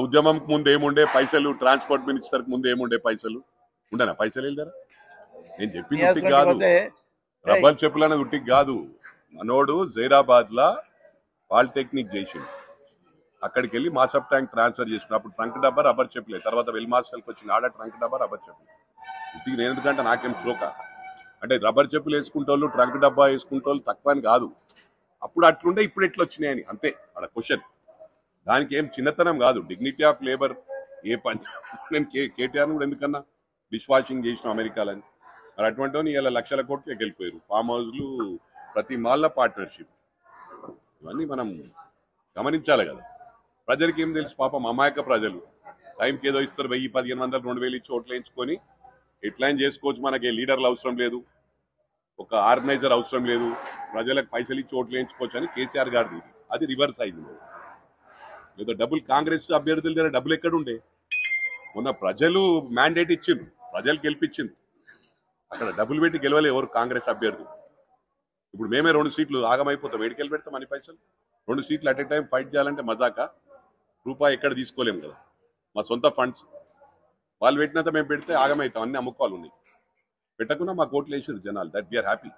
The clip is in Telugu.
ఉద్యమంకి ముందు ఏముండే పైసలు, ట్రాన్స్పోర్ట్ మినిస్టర్కి ముందు ఏముండే పైసలు ఉండనా? పైసలు వెళ్దారా? నేను చెప్పింది ఉట్టికి కాదు, రబ్బర్ చెప్పులు అనేది ఉట్టికి కాదు. మనోడు జైరాబాద్ లా పాలిటెక్నిక్ చేసిండు, అక్కడికి వెళ్ళి మాసప్ ట్యాంక్ ట్రాన్స్ఫర్ చేసిన అప్పుడు ట్రంక్ డబ్బా రబ్బర్ చెప్పులే. తర్వాత వెల్ మాస్టర్కి వచ్చిన ఆడ ట్రంక్ డబ్బా రబ్బర్ చెప్పులు. ఉట్టికి నేను ఎందుకంటే నాకేం శ్లోక అంటే రబ్బర్ చెప్పులు వేసుకుంటోళ్ళు ట్రంక్ డబ్బా వేసుకుంటోళ్ళు తక్కువ అని కాదు. అప్పుడు అట్లుండే ఇప్పుడు ఎట్లా వచ్చినాయని అంతే అక్కడ క్వశ్చన్. దానికి ఏం చిన్నతనం కాదు, డిగ్నిటీ ఆఫ్ లేబర్. ఏ పని నేను కేటీఆర్ కూడా ఎందుకన్నా డిష్ వాషింగ్ చేసిన అమెరికాలని. మరి అటువంటి ఇలా లక్షల కోట్లు వెళ్ళిపోయారు. ఫామ్ హౌస్లు, ప్రతి మాల్ల పార్ట్నర్షిప్, ఇవన్నీ మనం గమనించాలి కదా. ప్రజలకి ఏం తెలుసు పాపం, అమాయక ప్రజలు. టైంకి ఏదో ఇస్తారు, 1000, 1500, 2000 ఇచ్చి ఓట్లు వేయించుకొని ఎట్లా చేసుకోవచ్చు. మనకి లీడర్లు అవసరం లేదు, ఒక ఆర్గనైజర్ అవసరం లేదు, ప్రజలకు పైసలు ఇచ్చి ఓట్లు వేయించుకోవచ్చు అని కేసీఆర్ గారిది. అది రివర్స్ అయింది. లేదా డబ్బులు కాంగ్రెస్ అభ్యర్థుల దగ్గర డబ్బులు ఎక్కడుండే? మొన్న ప్రజలు మ్యాండేట్ ఇచ్చిండ్రు, ప్రజలు గెలిపించిండ్రు, అక్కడ డబ్బులు పెట్టి గెలవలే ఎవరు కాంగ్రెస్ అభ్యర్థులు. ఇప్పుడు మేమే 2 సీట్లు ఆగమైపోతాం, ఎడికెళ్ళి పెడతాం అని పైసలు? 2 సీట్లు అట్ ఏ టైం ఫైట్ చేయాలంటే మజాక, రూపాయి ఎక్కడ తీసుకోలేము కదా, మా సొంత ఫండ్స్. వాళ్ళు పెట్టినంత మేము పెడితే ఆగమవుతాం, అన్ని అమ్ముకోవాలి ఉన్నాయి. పెట్టకుండా మాకు ఓట్లు వేసారు జనాలు. That we are happy.